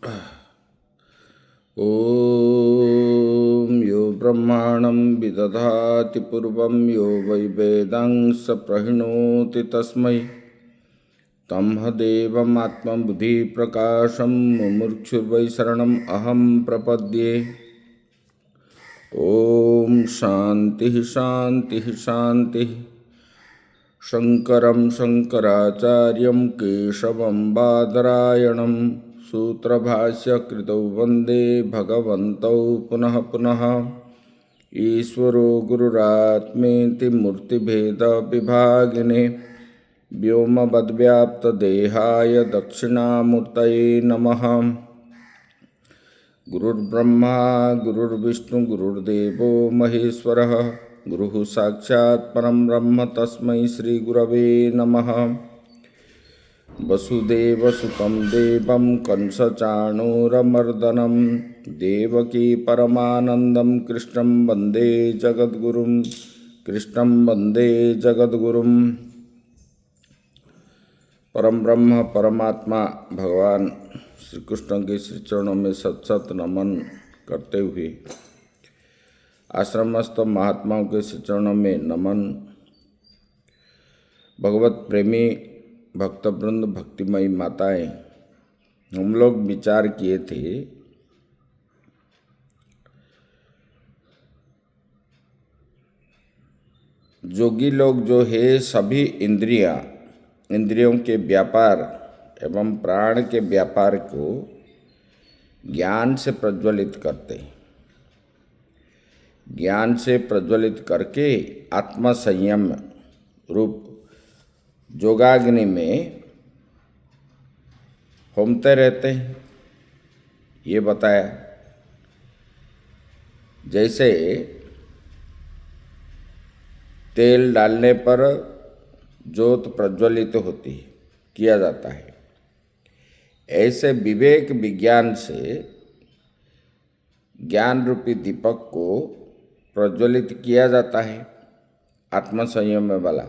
ॐ यो ब्रह्माणं विदधाति पूर्वं यो वै वेदां स प्रहिणोति तस्मै तमहदेवमात्मबुद्धिप्रकाशं मुमुक्षुर्वै शरणम् अहं प्रपद्ये। ॐ शान्तिः शान्तिः शान्तिः। शङ्करं शङ्कराचार्यं केशवं बादरायणं सूत्रभाष्यकृतौ वन्दे भगवन्तौ पुनः पुनः। ईश्वरो गुरुरात्मेति मूर्तिभेदविभागिने व्योमवद्व्याप्तदेहाय दक्षिणामूर्तये नमः। गुरुर्ब्रह्मा गुरुर्विष्णु गुरुर्देवो महेश्वरः गुरुः साक्षात् परं ब्रह्म तस्मै श्रीगुरवे नमः। वसुदेवसुतं देवं कंसचाणूरमर्दनं देवकी परमानन्दं कृष्णं वन्दे जगद्गुरुं परम ब्रह्म परमात्मा भगवान श्री कृष्ण के श्री चरणों में सत नमन करते हुए आश्रमस्थ महात्माओं के श्री चरणों में नमन। भगवत प्रेमी भक्तवृंद भक्तिमयी माताएं, हम लोग विचार किए थे जोगी लोग जो है सभी इंद्रियों के व्यापार एवं प्राण के व्यापार को ज्ञान से प्रज्वलित करते हैं। ज्ञान से प्रज्वलित करके आत्म संयम रूप जोगाग्नि में होमते रहते हैं, ये बताया। जैसे तेल डालने पर ज्योत प्रज्वलित होती है, किया जाता है, ऐसे विवेक विज्ञान से ज्ञान रूपी दीपक को प्रज्वलित किया जाता है आत्म संयम वाला।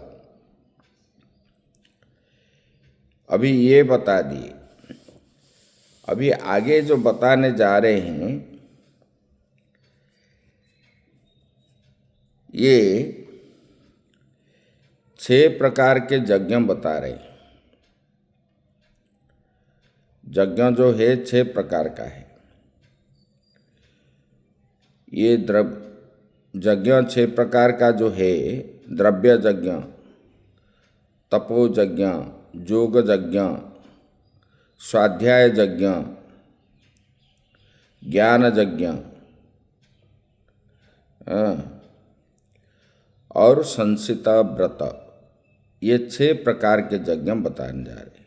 अभी ये बता दिए। अभी आगे जो बताने जा रहे हैं ये 6 प्रकार के यज्ञ बता रहे हैं। यज्ञ जो है 6 प्रकार का है। ये यज्ञ 6 प्रकार का जो है, द्रव्य यज्ञ, तपो यज्ञ, योग यज्ञ, स्वाध्याय यज्ञ, ज्ञान यज्ञ और संसिता व्रत, ये 6 प्रकार के यज्ञ बताने जा रहे हैं।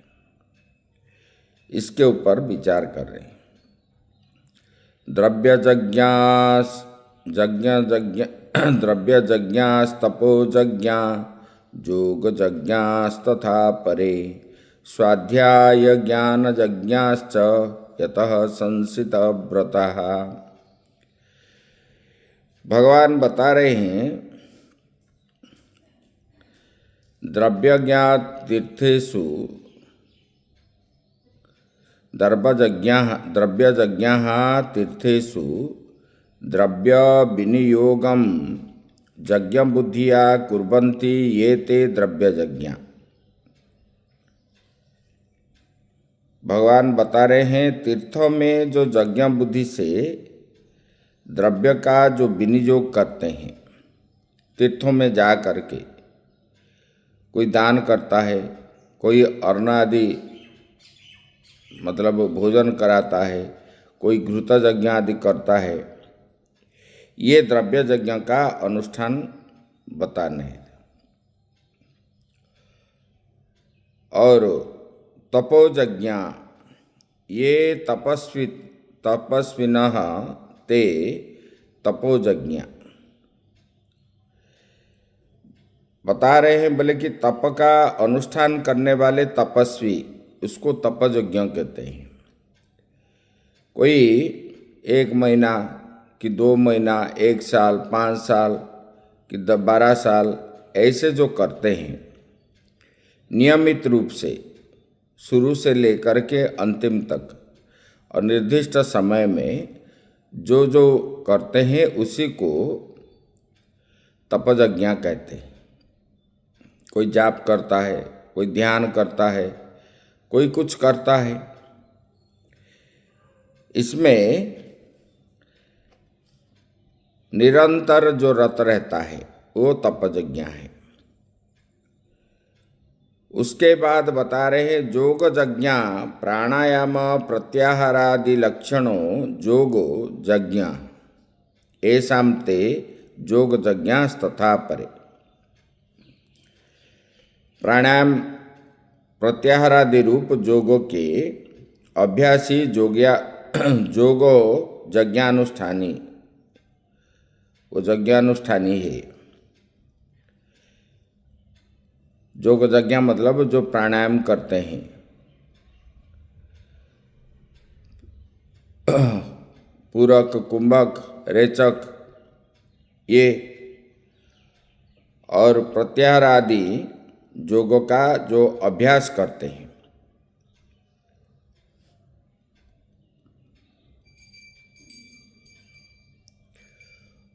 इसके ऊपर विचार कर रहे हैं। द्रव्य यज्ञास्तपो यज्ञ योग यज्ञास्तथा परे स्वाध्याय ज्ञान यज्ञाश्च यतः संसित व्रतः। भगवान बता रहे हैं द्रव्य यज्ञाः तीर्थेषु द्रव्य विनियोगम यज्ञ बुद्धिया कुर्वन्ति ये ते द्रव्य यज्ञ। भगवान बता रहे हैं तीर्थों में जो यज्ञ बुद्धि से द्रव्य का जो विनियोग करते हैं, तीर्थों में जा करके कोई दान करता है, कोई अन्न आदि मतलब भोजन कराता है, कोई घृत यज्ञ आदि करता है, ये द्रव्य यज्ञ का अनुष्ठान बताने हैं। और तपो यज्ञ, ये तपस्विनः ते तपो यज्ञ बता रहे हैं। बोले कि तप का अनुष्ठान करने वाले तपस्वी, उसको तपयज्ञ कहते हैं। कोई 1 महीना कि 2 महीना, 1 साल, 5 साल कि 12 साल ऐसे जो करते हैं नियमित रूप से शुरू से लेकर के अंतिम तक, और निर्दिष्ट समय में जो जो करते हैं उसी को तपयज्ञ कहते हैं। कोई जाप करता है, कोई ध्यान करता है, कोई कुछ करता है, इसमें निरंतर जो रत रहता है वो तपयज्ञ है। उसके बाद बता रहे हैं योग यज्ञ प्राणायाम प्रत्याहारादि लक्षणों योगो यज्ञ ऐसाम ते योग यज्ञस्तथा परे। प्राणायाम प्रत्याहारादि रूप योगों के अभ्यासी योगो यज्ञानुष्ठानी, वो यज्ञानुष्ठानी है। योग यज्ञ मतलब जो प्राणायाम करते हैं, पूरक, कुंभक, रेचक ये, और प्रत्याहार आदि योगों का जो अभ्यास करते हैं।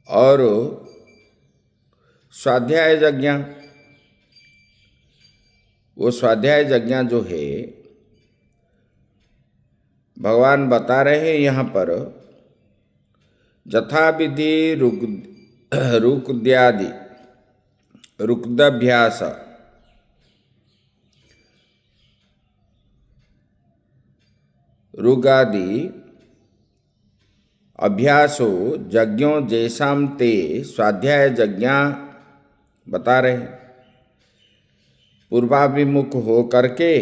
और स्वाध्याय यज्ञ, वो स्वाध्याय यज्ञ जो है भगवान बता रहे हैं यहाँ पर यथाविधि रुक्द्यादि रुक्दाभ्यास रुगादि अभ्यासो यज्ञों जैसाम ते स्वाध्याय यज्ञ बता रहे हैं। पूर्वाभिमुख हो करके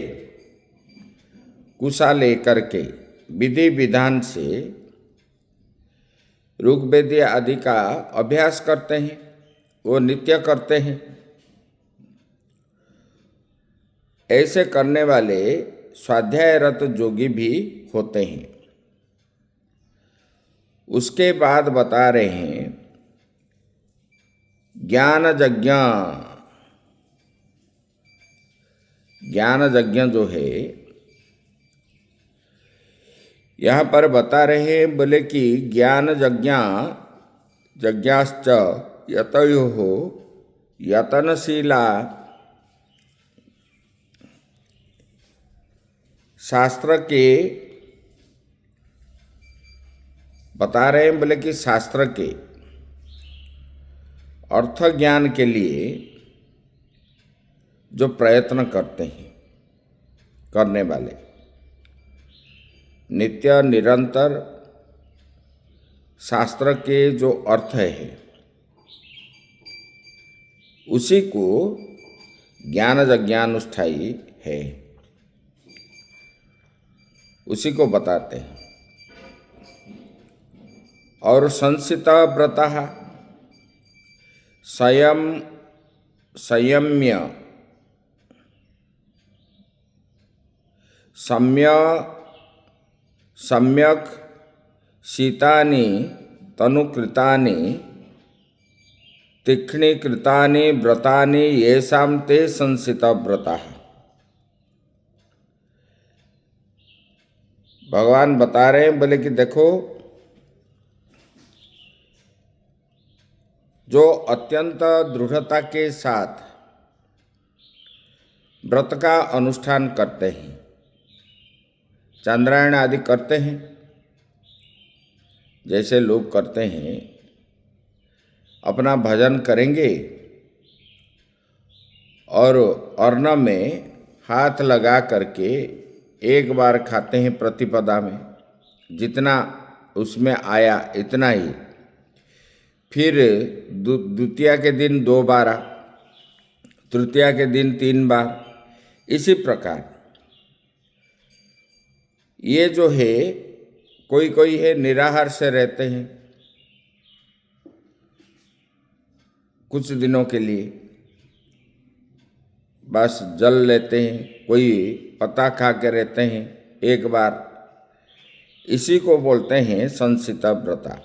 कुशा लेकर के विधि विधान से ऋग्वेद आदि का अभ्यास करते हैं, वो नित्य करते हैं। ऐसे करने वाले स्वाध्यायरत योगी भी होते हैं। उसके बाद बता रहे हैं ज्ञान यज्ञ। ज्ञान यज्ञ जो है यहाँ पर बता रहे हैं, बोले कि ज्ञान यज्ञाश्च यतयोः यतनशीला शास्त्र के बता रहे हैं, बोले कि शास्त्र के अर्थ ज्ञान के लिए जो प्रयत्न करते हैं, करने वाले नित्य निरंतर शास्त्र के जो अर्थ है उसी को ज्ञान यज्ञानुष्ठायी है, उसी को बताते हैं। और संसित व्रतः संयम्य सम्यक शीतानि तनुकृतानि तीक्ष्णीकृतानि व्रतानि येषां ते संसित व्रतः। भगवान बता रहे हैं, बोले कि देखो जो अत्यंत दृढ़ता के साथ व्रत का अनुष्ठान करते हैं, चंद्रायण आदि करते हैं, जैसे लोग करते हैं, अपना भजन करेंगे और अन्न में हाथ लगा करके एक बार खाते हैं प्रतिपदा में, जितना उसमें आया इतना ही, फिर द्वितीया के दिन 2 बार, तृतीया के दिन 3 बार, इसी प्रकार ये जो है कोई कोई है निराहार से रहते हैं कुछ दिनों के लिए, बस जल लेते हैं, कोई पत्ता खा के रहते हैं एक बार, इसी को बोलते हैं संसित व्रता।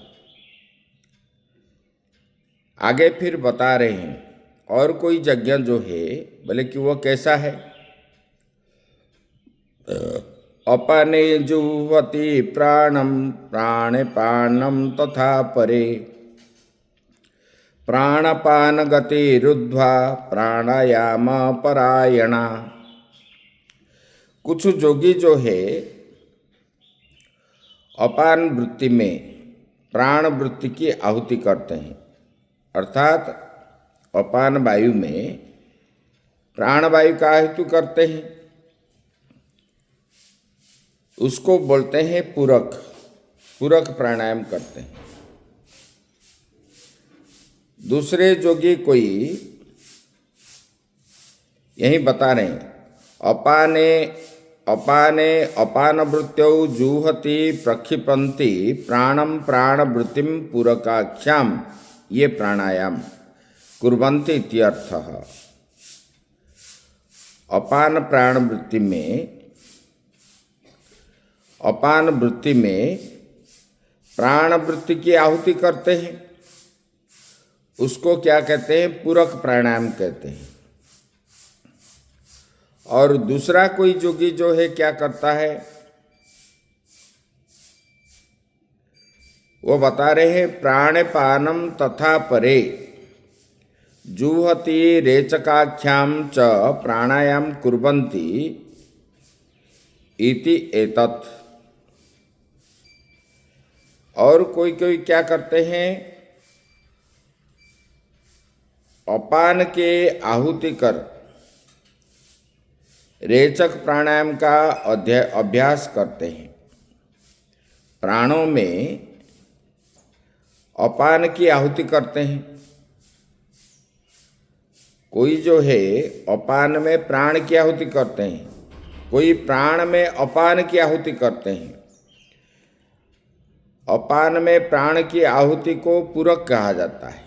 आगे फिर बता रहे हैं और कोई यज्ञ जो है, बोले कि वो कैसा है। अपाने जुह्वति प्राणं प्राणपानं तथा परे प्राणपान गतिरुद्ध्वा प्राणायाम परायणा। कुछ जोगी जो है अपान वृत्ति में प्राण वृत्ति की आहुति करते हैं, अर्थात अपान वायु में प्राण वायु का आहुति करते हैं, उसको बोलते हैं पूरक। पूरक प्राणायाम करते हैं। दूसरे जोगी कोई यही बता रहे हैं, अपाने अपान वृत्तौ जुहति प्रक्षिपन्ति प्राणम प्राण वृत्तिम पूरकाख्याम, ये प्राणायाम कुर्वन्ति इत्यर्थः। अपान प्राण वृत्ति में प्राण वृत्ति की आहुति करते हैं, उसको क्या कहते हैं? पूरक प्राणायाम कहते हैं। और दूसरा कोई जोगी जो है क्या करता है, वो बता रहे हैं प्राणपानम तथा परे जुहति रेचकाख्याम च प्राणायाम कुर्वन्ति इति एतत्। और कोई कोई क्या करते हैं, अपान के आहुति कर रेचक प्राणायाम का अभ्यास करते हैं। प्राणों में अपान की आहुति करते हैं। कोई जो है अपान में प्राण की आहुति करते हैं, कोई प्राण में अपान की आहुति करते हैं। अपान में प्राण की आहुति को पूरक कहा जाता है,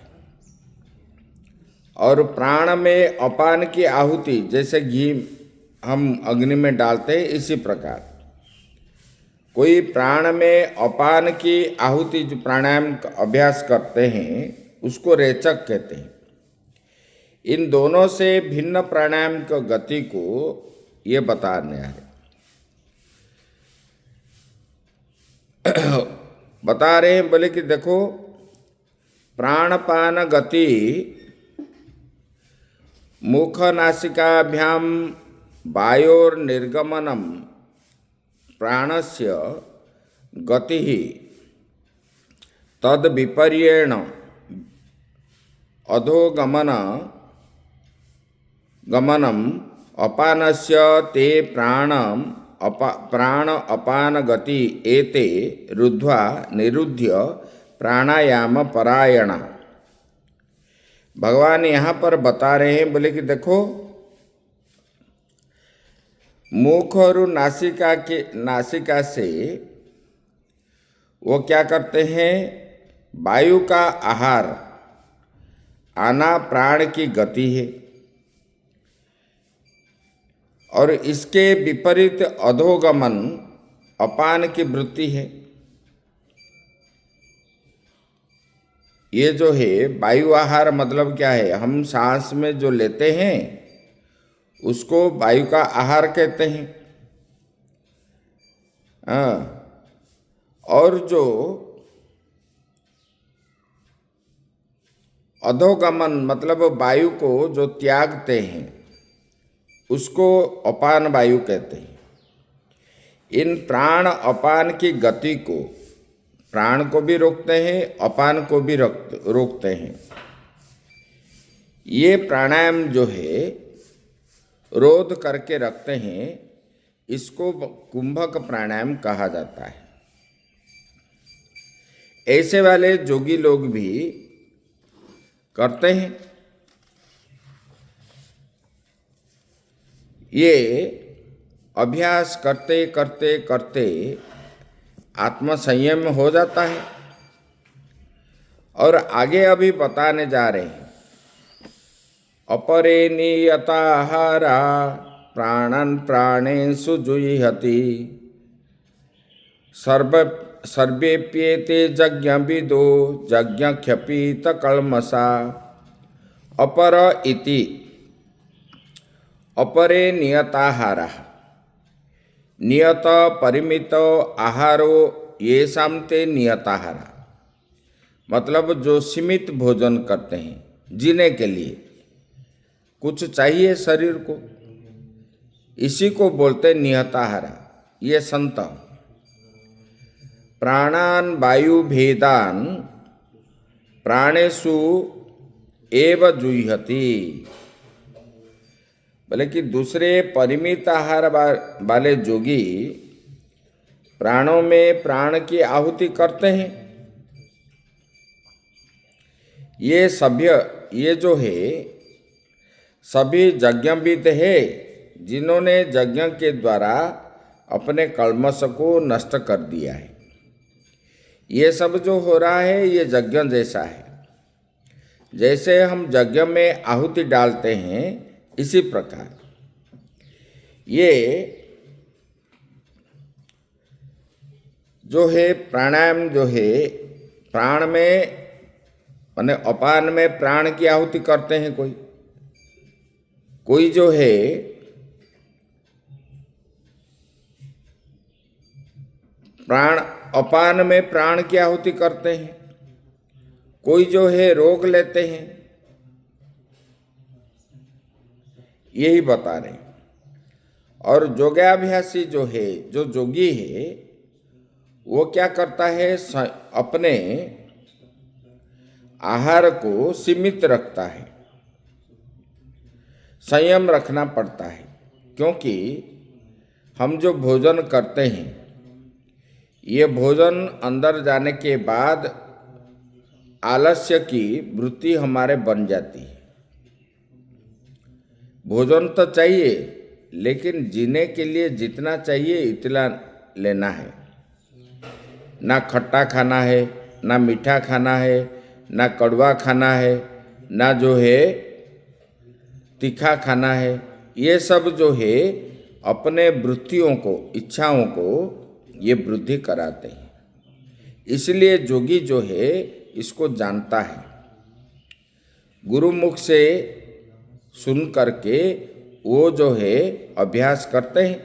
और प्राण में अपान की आहुति जैसे घी हम अग्नि में डालते हैं, इसी प्रकार कोई प्राण में अपान की आहुति जो प्राणायाम का अभ्यास करते हैं उसको रेचक कहते हैं। इन दोनों से भिन्न प्राणायाम की गति को ये बताने है। बता रहे हैं, बोले कि देखो प्राणपान गति मुख नासिकाभ्याम वायोर्निर्गमनम प्राणस्य गति तद विपर्येण गमनम अपानस्य ते प्राण अपान गति एते रुद्ध्वा निरुध्य प्राणायाम परायणा। भगवान यहाँ पर बता रहे हैं, बोले कि देखो मुख और नासिका से वो क्या करते हैं, वायु का आहार आना प्राण की गति है, और इसके विपरीत अधोगमन अपान की वृत्ति है। ये जो है वायु आहार मतलब क्या है, हम सांस में जो लेते हैं उसको वायु का आहार कहते हैं। और जो अधोगमन मतलब वायु को जो त्यागते हैं उसको अपान वायु कहते हैं। इन प्राण अपान की गति को, प्राण को भी रोकते हैं, अपान को भी रोकते हैं। ये प्राणायाम जो है रोध करके रखते हैं, इसको कुंभक प्राणायाम कहा जाता है। ऐसे वाले जोगी लोग भी करते हैं। ये अभ्यास करते करते करते आत्मसंयम हो जाता है। और आगे अभी बताने जा रहे हैं, अपरे नियताहारा प्राणन प्राणेषु जुह्यति सर्वेप्येते यज्ञविदो यज्ञक्षपीत कल्मषा। अपर इति अपरे नियताहारा, नियत परिमित आहारो ये सामते नियताहारा, मतलब जो सीमित भोजन करते हैं जीने के लिए, कुछ चाहिए शरीर को, इसी को बोलते नियताहारा। ये संत प्राणान वायु भेदान प्राणेषु एव जुह्यति, बोले कि दूसरे परिमित आहार वाले जोगी प्राणों में प्राण की आहुति करते हैं। ये जो है सभी यज्ञविद है, जिन्होंने यज्ञ के द्वारा अपने कल्मश को नष्ट कर दिया है। ये सब जो हो रहा है ये यज्ञ जैसा है। जैसे हम यज्ञ में आहुति डालते हैं, इसी प्रकार ये जो है प्राणायाम जो है, प्राण में माने अपान में प्राण की आहुति करते हैं कोई जो है प्राण अपान में प्राण की आहुति करते हैं, कोई जो है रोग लेते हैं। यही बता रहे हैं। और योगाभ्यासी जो है, जो जोगी है, वो क्या करता है, अपने आहार को सीमित रखता है, संयम रखना पड़ता है। क्योंकि हम जो भोजन करते हैं, ये भोजन अंदर जाने के बाद आलस्य की वृत्ति हमारे बन जाती है। भोजन तो चाहिए, लेकिन जीने के लिए जितना चाहिए इतना लेना है। ना खट्टा खाना है, ना मीठा खाना है, ना कड़वा खाना है, ना जो है तीखा खाना है। ये सब जो है अपने वृत्तियों को, इच्छाओं को ये वृद्धि कराते हैं। इसलिए जोगी जो है इसको जानता है, गुरुमुख से सुन करके वो जो है अभ्यास करते हैं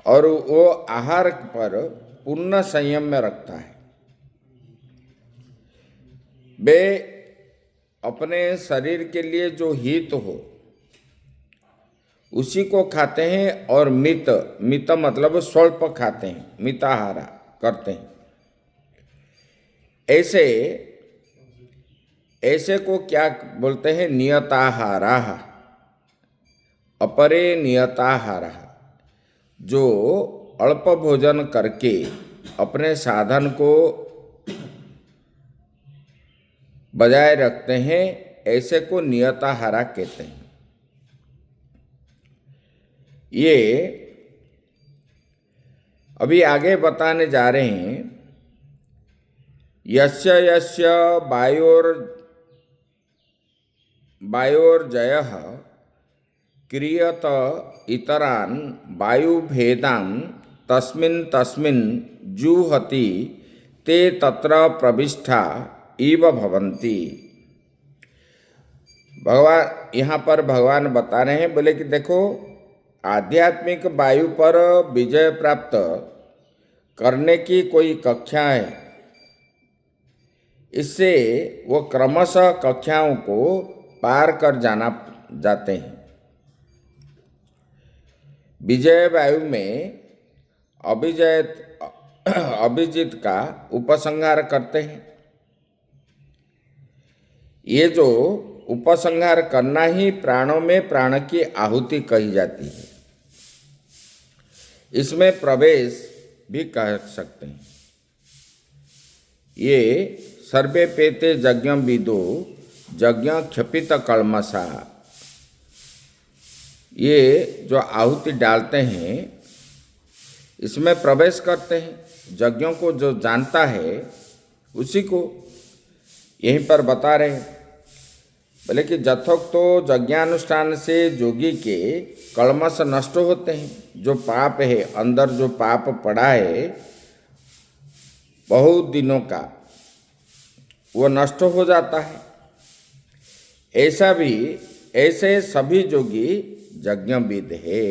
और वो आहार पर पूर्ण संयम में रखता है। वे अपने शरीर के लिए जो हित हो उसी को खाते हैं, और मित मतलब स्वल्प खाते हैं, मिताहारा करते हैं। ऐसे को क्या बोलते हैं, नियताहारा, अपरे नियताहारा, जो अल्प भोजन करके अपने साधन को बजाय रखते हैं, ऐसे को नियताहारा कहते हैं। ये अभी बताने जा रहे हैं। यस्य यस्य वायोर्जयः क्रियत इतरान वायुभेदान तस्मिन् तस्मिन् जुहति ते तत्र प्रविष्ठा इव भवन्ति। भगवान यहाँ पर भगवान बता रहे हैं, बोले कि देखो, आध्यात्मिक वायु पर विजय प्राप्त करने की कोई कक्षा है, इससे वो क्रमशः कक्षाओं को पार कर जाते हैं। विजय वायु में अभिजीत का उपसंहार करते हैं। ये जो उपसंहार करना ही प्राणों में प्राण की आहुति कही जाती है। इसमें प्रवेश भी कह सकते हैं। ये सर्वे पेते यज्ञ विदो यज्ञ क्षपित कल्मषा, ये जो आहुति डालते हैं इसमें प्रवेश करते हैं। यज्ञों को जो जानता है उसी को यहीं पर बता रहे हैं। बोले कि जथोक्त तो यज्ञानुष्ठान से योगी के कल्मष नष्ट होते हैं। जो पाप है, अंदर जो पाप पड़ा है बहुत दिनों का, वो नष्ट हो जाता है। ऐसे सभी योगी यज्ञविद है।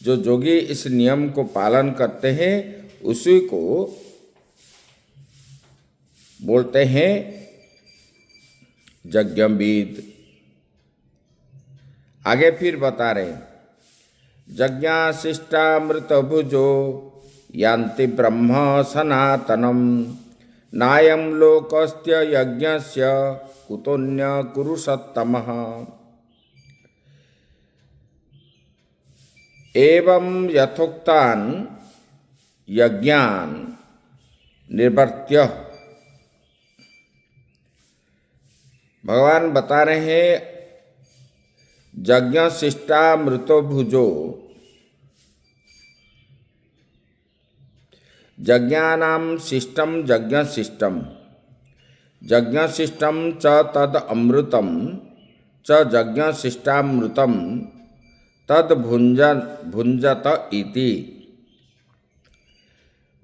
जो योगी इस नियम को पालन करते हैं उसी को बोलते हैं यज्ञविद। आगे फिर बता रहे हैं, यज्ञाशिष्टामृत भुजो यान्ति ब्रह्म सनातनम नायं लोकस्य यज्ञस्य कुतोन्य कुरुषत्तमः। एवं यथोक्तान यज्ञान निर्वर्त्य, भगवान बता रहे हैं यज्ञ शिष्टामृतो भुजो, यज्ञानां शिष्टम यज्ञ शिष्टम, यज्ञ शिष्टम च तद अमृतम च यज्ञ शिष्टामृतम तद भुंजत इति।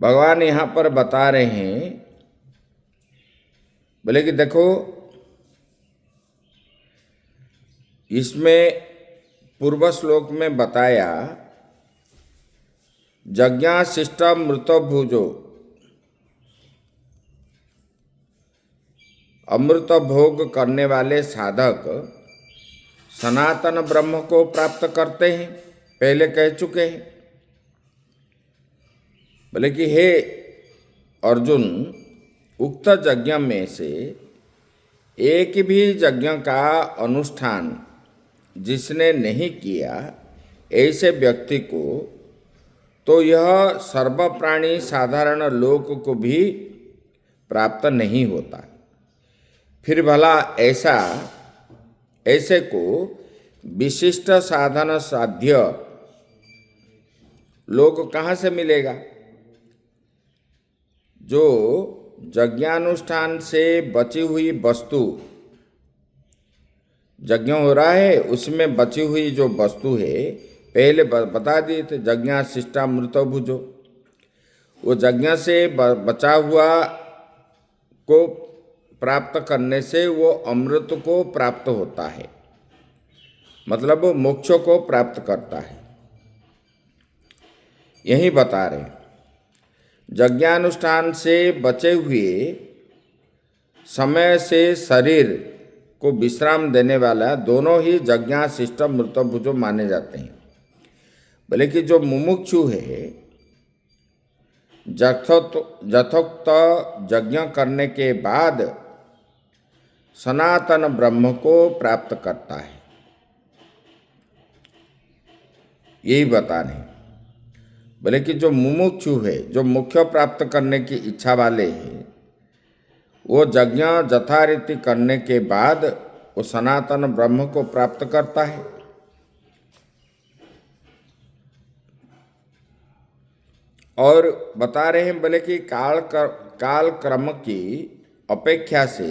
भगवान यहाँ पर बता रहे हैं, बोले कि देखो इसमें पूर्व श्लोक में बताया यज्ञाशिष्टामृतो भुजो, अमृत भोग करने वाले साधक सनातन ब्रह्म को प्राप्त करते हैं, पहले कह चुके हैं। बोले कि हे अर्जुन, उक्त यज्ञ में से एक भी यज्ञ का अनुष्ठान जिसने नहीं किया ऐसे व्यक्ति को तो यह सर्व प्राणी साधारण लोक को भी प्राप्त नहीं होता। फिर भला ऐसे को विशिष्ट साधन साध्य लोक कहाँ से मिलेगा? जो यज्ञानुष्ठान से बची हुई वस्तु, यज्ञ हो रहा है उसमें बची हुई जो वस्तु है, पहले बता दिए थे यज्ञाशिष्टामृतो भुजो, वो यज्ञ से बचा हुआ को प्राप्त करने से वो अमृत को प्राप्त होता है, मतलब वो मोक्ष को प्राप्त करता है। यही बता रहे, यज्ञानुष्ठान से बचे हुए समय से शरीर को विश्राम देने वाला दोनों ही यज्ञाशिष्टामृत भुजो माने जाते हैं। बोले कि जो मुमुक्षु है यथोक्त यज्ञ करने के बाद सनातन ब्रह्म को प्राप्त करता है, यही बता रहे। बोले कि जो मुमुक्षु है, जो मुख्य प्राप्त करने की इच्छा वाले हैं, वो यज्ञ यथारीति करने के बाद वो सनातन ब्रह्म को प्राप्त करता है। और बता रहे हैं, बोले कि काल क्रम की अपेक्षा से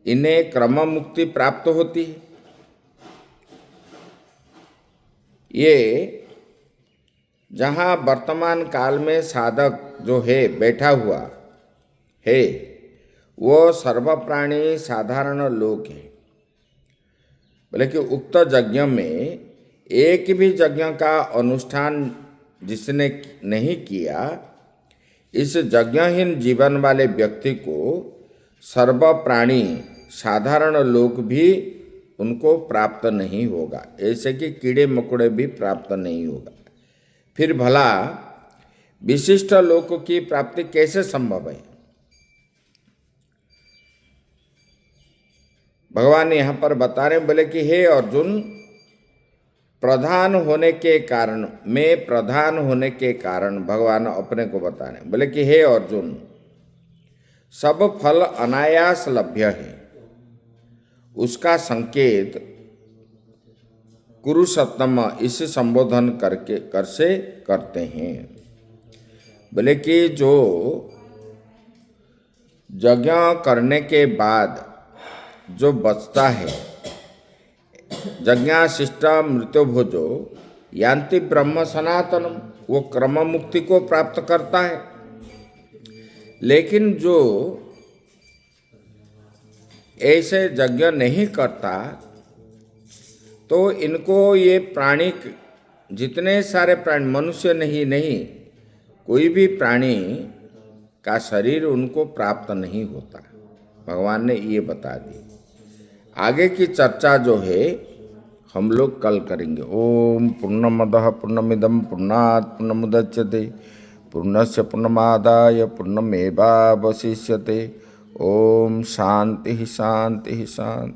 इन्हें क्रम मुक्ति प्राप्त होती है। ये जहाँ वर्तमान काल में साधक जो है बैठा हुआ है वो सर्व प्राणी साधारण लोक है। बोले कि उक्त यज्ञ में एक भी यज्ञ का अनुष्ठान जिसने नहीं किया, इस यज्ञहीन जीवन वाले व्यक्ति को सर्व प्राणी साधारण लोक भी उनको प्राप्त नहीं होगा, ऐसे कि कीड़े मकोड़े भी प्राप्त नहीं होगा। फिर भला विशिष्ट लोक की प्राप्ति कैसे संभव है? भगवान यहाँ पर बता रहे, बोले कि हे अर्जुन, प्रधान होने के कारण, मैं प्रधान होने के कारण भगवान अपने को बता रहे, बोले कि हे अर्जुन, सब फल अनायास लभ्य है, उसका संकेत कुरुषोत्तम इस संबोधन कर से करते हैं। बोले कि जो यज्ञ करने के बाद जो बचता है, यज्ञाशिष्टामृतो भुजो यान्ति ब्रह्म सनातनम, वो क्रम मुक्ति को प्राप्त करता है। लेकिन जो ऐसे यज्ञ नहीं करता तो इनको ये प्राणिक जितने सारे प्राणी, मनुष्य नहीं, कोई भी प्राणी का शरीर उनको प्राप्त नहीं होता। भगवान ने ये बता दी। आगे की चर्चा जो है हम लोग कल करेंगे। ओम पूर्णमदः पूर्णमिदं पूर्णात् पूर्णमुदच्यते पूर्णस्य पूर्णमादाय पूर्णमेवावशिष्यते। ओम शांति शांति शांति।